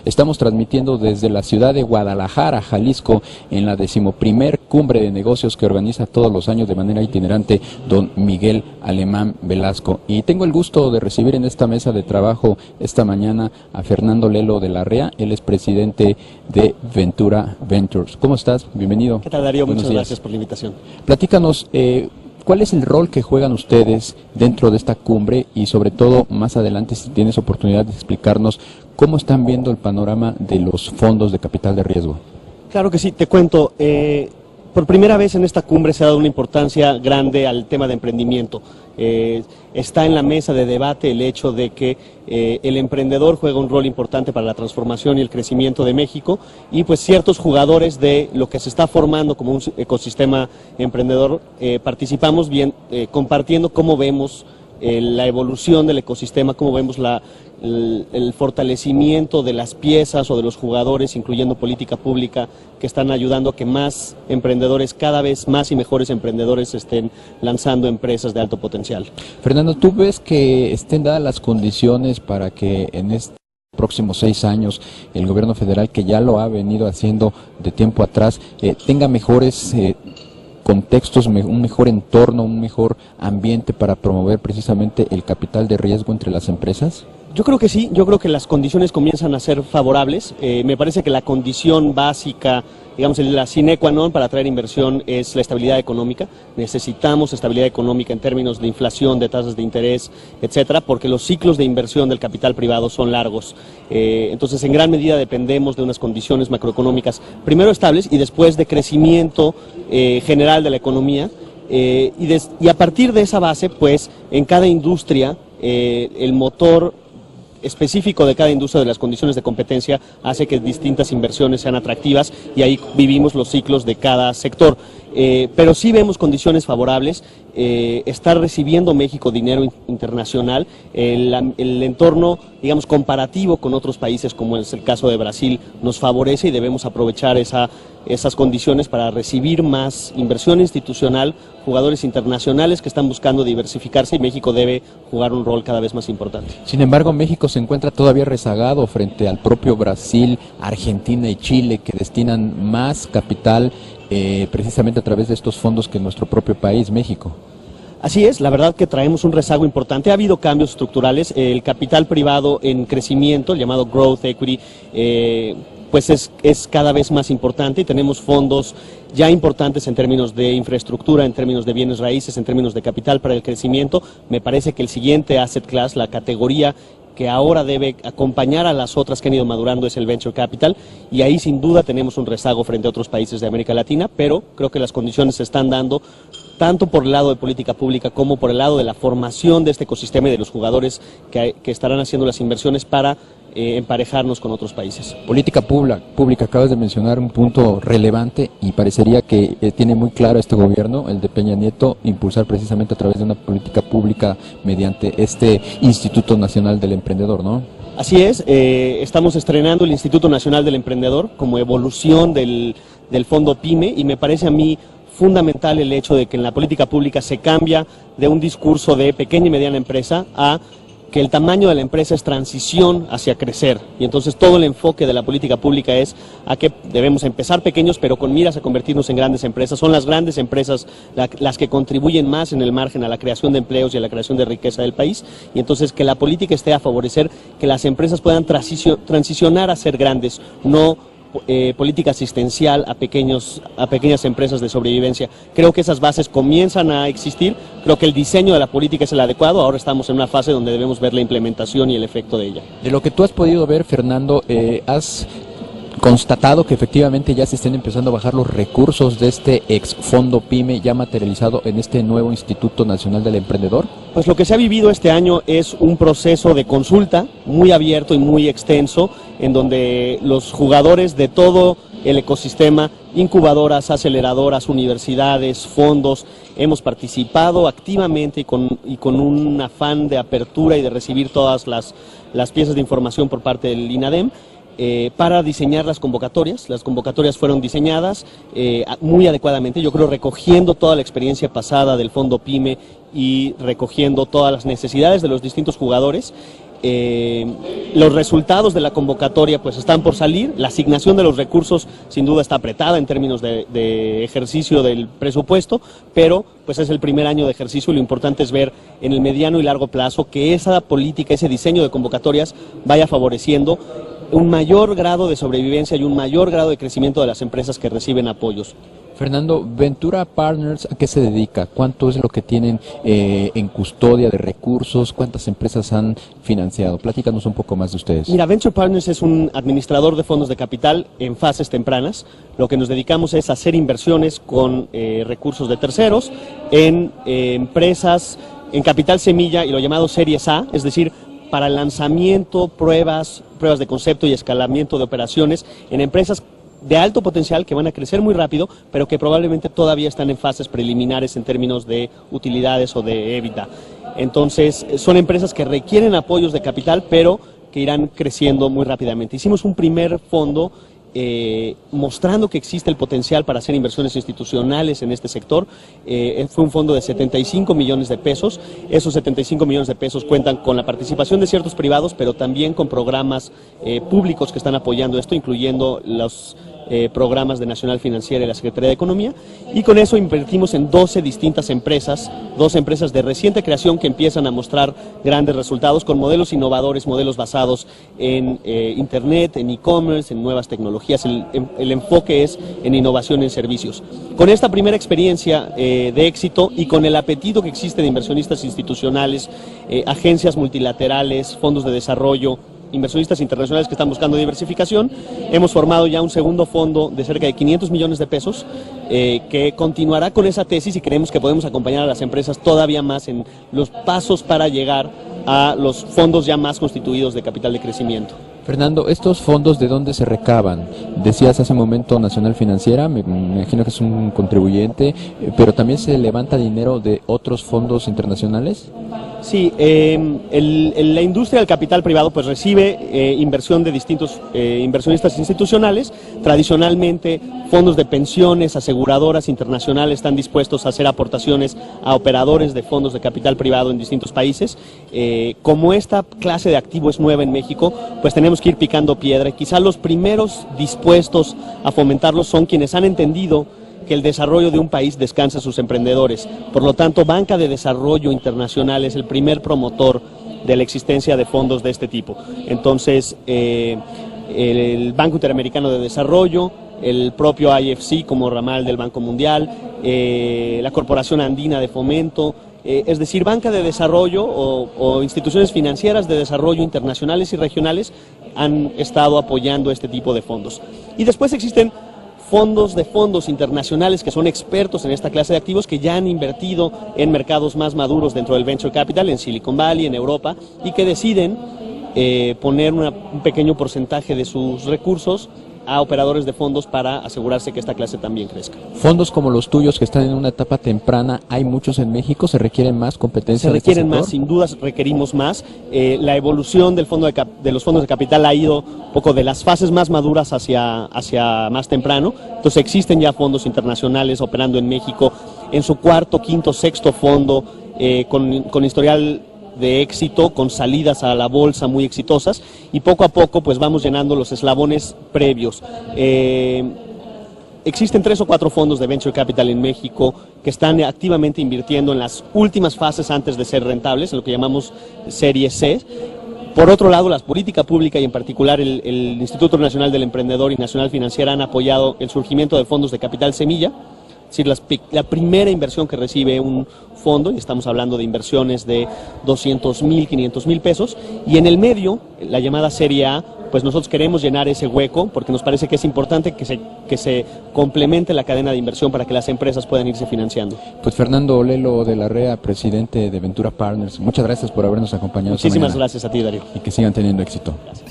Estamos transmitiendo desde la ciudad de Guadalajara, Jalisco, en la 11ª Cumbre de Negocios que organiza todos los años de manera itinerante don Miguel Alemán Velasco. Y tengo el gusto de recibir en esta mesa de trabajo esta mañana a Fernando Lelo de la Rea. Él es presidente de Ventura Ventures. ¿Cómo estás? Bienvenido. ¿Qué tal, Darío? Buenos Muchas días. Gracias por la invitación. Platícanos, ¿cuál es el rol que juegan ustedes dentro de esta cumbre? Y sobre todo, más adelante, si tienes oportunidad de explicarnos cómo están viendo el panorama de los fondos de capital de riesgo. Claro que sí, te cuento. Por primera vez en esta cumbre se ha dado una importancia grande al tema de emprendimiento. Está en la mesa de debate el hecho de que el emprendedor juega un rol importante para la transformación y el crecimiento de México, y pues ciertos jugadores de lo que se está formando como un ecosistema emprendedor participamos bien compartiendo cómo vemos la evolución del ecosistema, cómo vemos el fortalecimiento de las piezas o de los jugadores, incluyendo política pública, que están ayudando a que más emprendedores, cada vez más y mejores emprendedores, estén lanzando empresas de alto potencial. Fernando, ¿tú ves que estén dadas las condiciones para que en estos próximos 6 años el gobierno federal, que ya lo ha venido haciendo de tiempo atrás, tenga mejores contextos, un mejor entorno, un mejor ambiente para promover precisamente el capital de riesgo entre las empresas? Yo creo que sí, yo creo que las condiciones comienzan a ser favorables. Me parece que la condición básica, digamos, la sine qua non para atraer inversión es la estabilidad económica. Necesitamos estabilidad económica en términos de inflación, de tasas de interés, etcétera, porque los ciclos de inversión del capital privado son largos. Entonces, en gran medida dependemos de unas condiciones macroeconómicas, primero estables y después de crecimiento general de la economía. Y a partir de esa base, pues, en cada industria, el motor específico de cada industria, de las condiciones de competencia, hace que distintas inversiones sean atractivas, y ahí vivimos los ciclos de cada sector. Pero sí vemos condiciones favorables. Está recibiendo México dinero internacional. El entorno, digamos, comparativo con otros países, como es el caso de Brasil, nos favorece, y debemos aprovechar esas condiciones para recibir más inversión institucional, jugadores internacionales que están buscando diversificarse, y México debe jugar un rol cada vez más importante. Sin embargo, México se encuentra todavía rezagado frente al propio Brasil, Argentina y Chile, que destinan más capital precisamente a través de estos fondos que nuestro propio país, México. Así es, la verdad que traemos un rezago importante. Ha habido cambios estructurales. El capital privado en crecimiento, el llamado growth equity, pues es cada vez más importante, y tenemos fondos ya importantes en términos de infraestructura, en términos de bienes raíces, en términos de capital para el crecimiento. Me parece que el siguiente asset class, la categoría que ahora debe acompañar a las otras que han ido madurando, es el venture capital, y ahí sin duda tenemos un rezago frente a otros países de América Latina, pero creo que las condiciones se están dando tanto por el lado de política pública como por el lado de la formación de este ecosistema y de los jugadores que estarán haciendo las inversiones para emparejarnos con otros países. Política pública, acabas de mencionar un punto relevante, y parecería que tiene muy claro este gobierno, el de Peña Nieto, impulsar precisamente a través de una política pública mediante este Instituto Nacional del Emprendedor, ¿no? Así es, estamos estrenando el Instituto Nacional del Emprendedor como evolución del Fondo PYME, y me parece a mí fundamental el hecho de que en la política pública se cambia de un discurso de pequeña y mediana empresa a que el tamaño de la empresa es transición hacia crecer, y entonces todo el enfoque de la política pública es a que debemos empezar pequeños pero con miras a convertirnos en grandes empresas. Son las grandes empresas las que contribuyen más en el margen a la creación de empleos y a la creación de riqueza del país, y entonces que la política esté a favorecer que las empresas puedan transicionar a ser grandes, no política asistencial a pequeñas empresas de sobrevivencia. Creo que esas bases comienzan a existir. Creo que el diseño de la política es el adecuado. Ahora estamos en una fase donde debemos ver la implementación y el efecto de ella. De lo que tú has podido ver, Fernando, ¿has constatado que efectivamente ya se estén empezando a bajar los recursos de este ex fondo PYME ya materializado en este nuevo Instituto Nacional del Emprendedor? Pues lo que se ha vivido este año es un proceso de consulta muy abierto y muy extenso, en donde los jugadores de todo el ecosistema, incubadoras, aceleradoras, universidades, fondos, hemos participado activamente y con un afán de apertura y de recibir todas las piezas de información por parte del INADEM. Para diseñar las convocatorias. Las convocatorias fueron diseñadas muy adecuadamente, yo creo recogiendo toda la experiencia pasada del Fondo PYME y recogiendo todas las necesidades de los distintos jugadores. Los resultados de la convocatoria pues están por salir, la asignación de los recursos sin duda está apretada en términos de ejercicio del presupuesto, pero pues es el primer año de ejercicio y lo importante es ver en el mediano y largo plazo que esa política, ese diseño de convocatorias vaya favoreciendo un mayor grado de sobrevivencia y un mayor grado de crecimiento de las empresas que reciben apoyos. Fernando, Ventura Partners, ¿a qué se dedica? ¿Cuánto es lo que tienen en custodia de recursos? ¿Cuántas empresas han financiado? Platícanos un poco más de ustedes. Mira, Venture Partners es un administrador de fondos de capital en fases tempranas. Lo que nos dedicamos es a hacer inversiones con recursos de terceros en empresas, en capital semilla y lo llamado Series A, es decir, para el lanzamiento, pruebas de concepto y escalamiento de operaciones en empresas de alto potencial que van a crecer muy rápido, pero que probablemente todavía están en fases preliminares en términos de utilidades o de EBITDA. Entonces, son empresas que requieren apoyos de capital, pero que irán creciendo muy rápidamente. Hicimos un primer fondo mostrando que existe el potencial para hacer inversiones institucionales en este sector. Fue un fondo de 75 millones de pesos. Esos 75 millones de pesos cuentan con la participación de ciertos privados, pero también con programas públicos que están apoyando esto, incluyendo los programas de Nacional Financiera y la Secretaría de Economía, y con eso invertimos en 12 distintas empresas, 12 empresas de reciente creación que empiezan a mostrar grandes resultados con modelos innovadores, modelos basados en Internet, en e-commerce, en nuevas tecnologías. El enfoque es en innovación en servicios. Con esta primera experiencia de éxito y con el apetito que existe de inversionistas institucionales, agencias multilaterales, fondos de desarrollo, inversionistas internacionales que están buscando diversificación, hemos formado ya un segundo fondo de cerca de 500 millones de pesos que continuará con esa tesis y creemos que podemos acompañar a las empresas todavía más en los pasos para llegar a los fondos ya más constituidos de capital de crecimiento. Fernando, ¿estos fondos de dónde se recaban? Decías hace un momento Nacional Financiera, me imagino que es un contribuyente, pero también se levanta dinero de otros fondos internacionales. Sí, la industria del capital privado pues recibe inversión de distintos inversionistas institucionales. Tradicionalmente fondos de pensiones, aseguradoras internacionales están dispuestos a hacer aportaciones a operadores de fondos de capital privado en distintos países. Como esta clase de activo es nueva en México, pues tenemos que ir picando piedra. Quizá los primeros dispuestos a fomentarlos son quienes han entendido que el desarrollo de un país descansa en sus emprendedores. Por lo tanto, Banca de Desarrollo Internacional es el primer promotor de la existencia de fondos de este tipo. Entonces, el Banco Interamericano de Desarrollo, el propio IFC como ramal del Banco Mundial, la Corporación Andina de Fomento, es decir, banca de desarrollo o instituciones financieras de desarrollo internacionales y regionales han estado apoyando este tipo de fondos. Y después existen fondos de fondos internacionales que son expertos en esta clase de activos que ya han invertido en mercados más maduros dentro del Venture Capital, en Silicon Valley, en Europa, y que deciden poner un pequeño porcentaje de sus recursos a operadores de fondos para asegurarse que esta clase también crezca. Fondos como los tuyos que están en una etapa temprana, ¿hay muchos en México? ¿Se requieren más competencia? Se requieren más, sin dudas requerimos más. La evolución del de los fondos de capital ha ido un poco de las fases más maduras hacia más temprano. Entonces existen ya fondos internacionales operando en México en su cuarto, quinto, sexto fondo con historial de éxito, con salidas a la bolsa muy exitosas, y poco a poco pues vamos llenando los eslabones previos. Existen 3 o 4 fondos de Venture Capital en México que están activamente invirtiendo en las últimas fases antes de ser rentables, en lo que llamamos Serie C. Por otro lado, la política pública y en particular el Instituto Nacional del Emprendedor y Nacional Financiera han apoyado el surgimiento de fondos de capital semilla. Es decir, la primera inversión que recibe un fondo, y estamos hablando de inversiones de 200,000, 500,000 pesos, y en el medio, la llamada Serie A, pues nosotros queremos llenar ese hueco porque nos parece que es importante que se complemente la cadena de inversión para que las empresas puedan irse financiando. Pues Fernando Lelo de la REA, presidente de Ventura Partners, muchas gracias por habernos acompañado. Muchísimas gracias a ti, Darío. Y que sigan teniendo éxito. Gracias.